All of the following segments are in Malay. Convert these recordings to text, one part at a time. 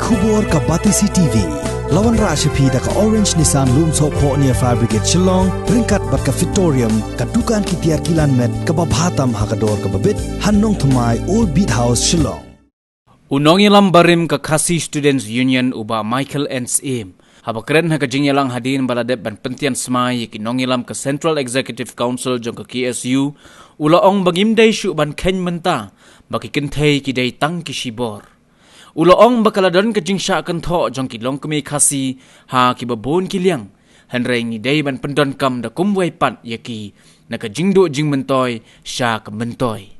Khubor ka Batisi TV. Lawan Rashapi da ka Orange Nissan Loom So Po near Fire Brigade Shillong, Ringkat bat ka Victorium, ka Dukan ki Tiar Kilan Met, ka Babhatam Hakador ka Babit, Hannong Thumai Old Beat House Shillong. Unong ilam barim ka Khasi Students Union uba Michael N.S.M. Habakren haka jingyalang hadin baladep ban pentian smai kinong ilam ka Central Executive Council jong ka KSU, ulaong bagimday syu ban ken menta, baki kentay kiday tang kishibor. Ulaong bakaladon ka jingsya kan tho jong kilong kami Khasi ha kibabon kiliang, hanray ngiday ban pendon kam da kumway pat yaki, naka jingdo jing mentoy, sya ka mentoy.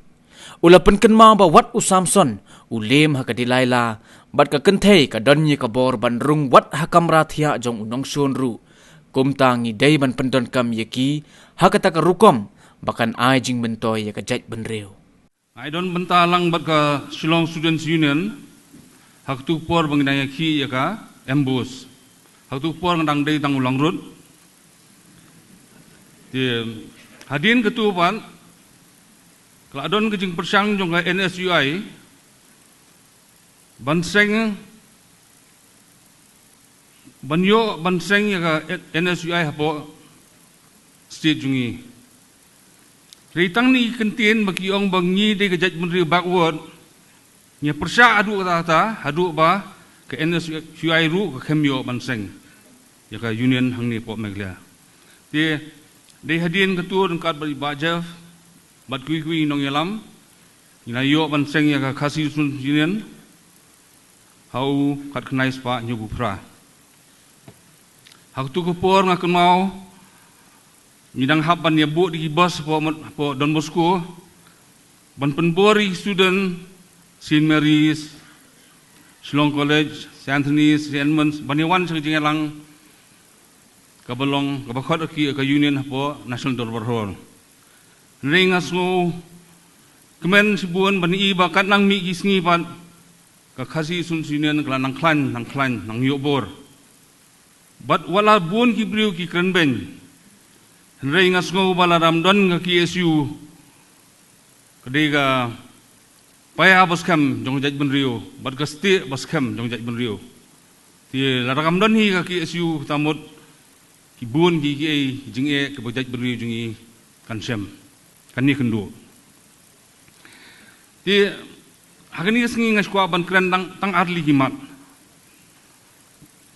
Ula penkenma ba wat usamson, ulim ha kadilayla, bat ka kentay ka donye ka bor ban rung wat ha kamrathia jong unong sunru, kumta ngiday ban pendon kam yaki, ha kata ka rukom, bakan ay jing mentoy ya ka jait benreo. I don't bentalang bat ka Shillong Students Union, hak tu por bangdang yaki ya ka embus, hak tu por ngandang day tang ulang rut. Di hadin ketupan, kalau adon kejing persang jong ka NSUI, banseng banyo banseng ya ka NSUI hapo state jungi. Ritang ni kentin bagi ong bangi de kejat menteri backward, nya persya adu kata adu ba ke NSUI ru ke kemyo banseng ya ka union hang ni po meglia. De hadin ketua dengkat bari bajaf bat kui nong yalam inayo banseng ya ka Khasi Union hau kat kenais pa nyubu pra. Hak tu kupor ngakun mau midang haban ya bu di bos po Don Bosco ban penbori student St. Mary's, Shillong College, St. Anthony's, St. Edmunds, baniwan sa jingelang kabalong kabakot aki ka union po National Dorbar Hall. Ringas ngo kemen sibuan bani iba kat nang mi gisngi pat ka Khasi Union kala nang klan nang yobor. Bat wala buon ki briu ki krenben. Ringas ngo bala ramdon ka KSU kadega paya baskam jong jaj benrio, bat gasti baskam jong jaj benrio. Ti larakam don hi ka KSU tamot kibun gi jinge ke jaj benrio jungi kansem. Kani kendo. Ti hagani sengi ngaskwa ban kran tang arli himat.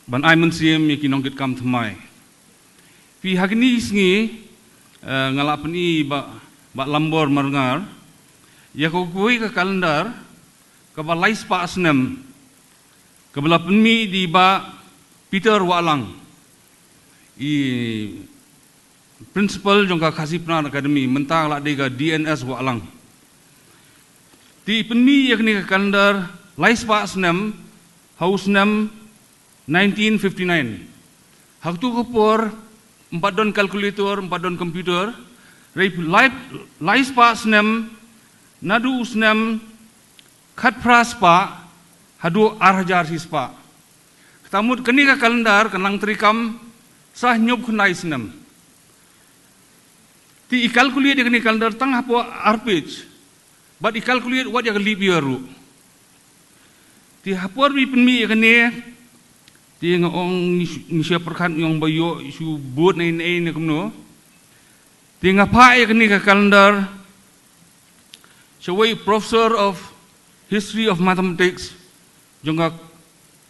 Ban ai mensiem mi kinong kit kam thmai. Pi hagani sengi ngalapni ba lambor marngar ya ko kui ka kalendar ka balai spa asnem ka bala penmi di ba Peter Walang i principal jong ka Khasi Pran Academy mentang la de ka DNS Walang ti penmi ya kini ka kalendar lai spa asnem haus nem 1959 hak tu kopor 4 don kalkulator 4 don komputer lai spa asnem nadu usnem khat praspa hadu arhajar sispa ketamut keni ka kalendar kenang terikam sah nyob kunai snem ti ikalkuliat keni kalendar tang hapo arpage but ikalkuliat wat ya leap year ru ti hapor bi penmi keni ti ngong ni sia perkhan yong bayo isu buat nei ne kumno ti ngapa ya keni ka kalendar Shawai Professor of History of Mathematics, jongka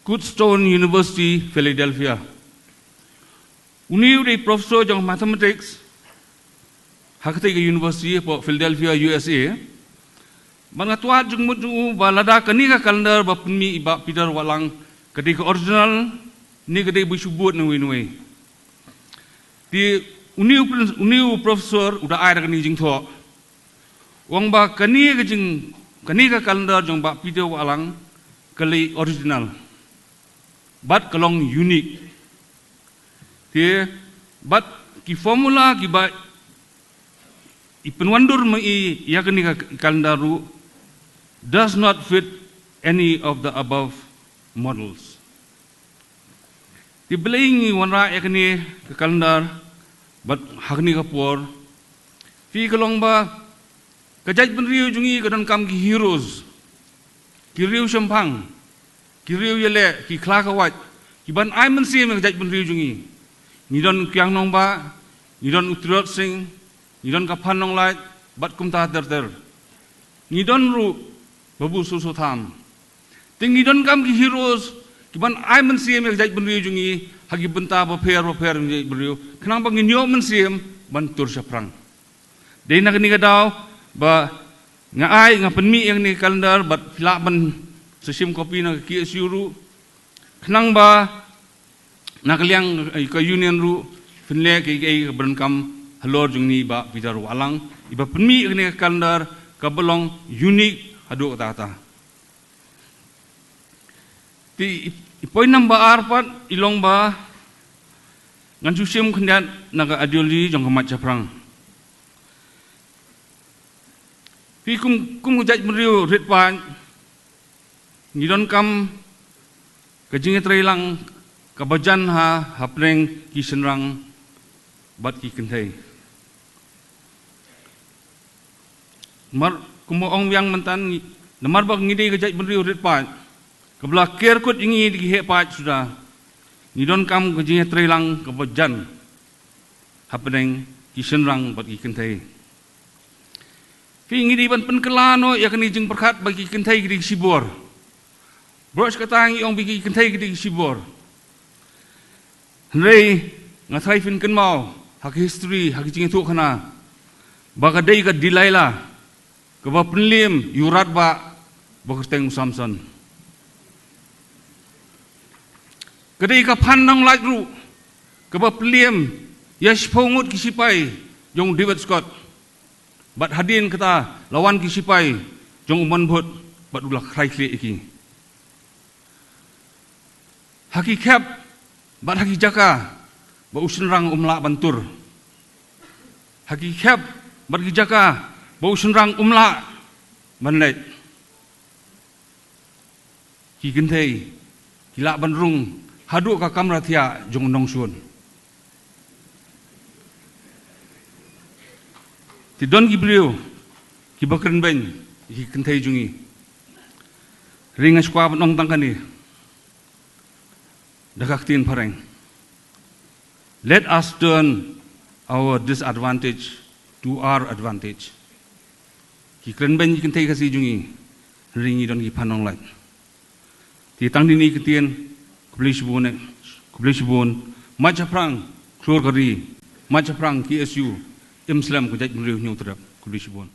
Goodstone University, Philadelphia. Uniu de Professor jong Mathematics, hakati ke University po Philadelphia, USA. Mangatwa jong mudu balada kani ka kalendar ba penmi iba Peter Walang kadi ke original ni kadi bisubut nuwi. Di uniu Professor udah ada kani jing tho. Wang ba kani ka kalendar jong ba Peter Walang kali original, bat kalong unique. Ti bat ki formula ki ba ipenwandur mai ya kani ka kalendar ru does not fit any of the above models. Ti beling wanra ya kani ka kalendar bat hakni ka por fi kalong ba kajaj benriu jungi kadon kam ki heroes ki riu sempang riu yele ki kla ka wat ki ban ai man sim ka jaj ban riu jungi ni don kyang nong ba ni don utrot sing ni don ka phan nong lai bat kum ta ter ni don ru babu su su tham ting ni don kam ki heroes ki ban ai man sim ka jaj ban riu jungi hagi benta ba pher ni ban riu khnang ba ngin yo man sim ban tur sha prang dei nak ni ka daw ba nga ai nga penmi yang ni kalendar bat pila ban sesim kopi na ki siuru khnang ba nak liang ka union ru finle ki berengkam halor jungni ba pijar walang iba penmi ni kalendar ka belong unik adu kata ti poin number arpat ilong ba ngan susim khendat naga adioli jong kamat japrang pi kum jaj meriu rit pan ni don kam kajing trailang kabajan hapreng ki senrang bat ki kentai mar kumo ong yang mentan lemar bak ngide ka jaj meriu rit pan kabla ker kut ingi di he pa sudah ni don kam kajing trailang kabajan hapreng ki senrang bat ki kentai pi ngidi ban penkelano ya kani jeng perkat bagi kentai gidi sibor bros katang iong bagi kentai gidi sibor rei ngathai fin kan mau hak history hak jing tu khana baga dei ka dilaila ka ba penlim yurat ba bakerteng samson kadai ka phanang laj ru ka ba penlim yash phongut kisipai jong David Scott bat hadin kata lawan ki sipai jong umon bot bat ulah krai kle iki haki khap bat haki jaka ba usenrang umla bantur haki khap bat ki jaka ba usenrang umla banlet ki genthei ki la banrung hadu ka kamra thia jong nong sun ti don gibriu ki bakren ben ki kentai jungi ringa skwa nong tangkani dakaktin pareng let us turn our disadvantage to our advantage ki kren ben ki kentai kasi jungi ringi don ki panong lai ti tang dini ketien kublisbun majaprang klor kari majaprang KSU Islam ko jaj meriu nyung terap kublisbun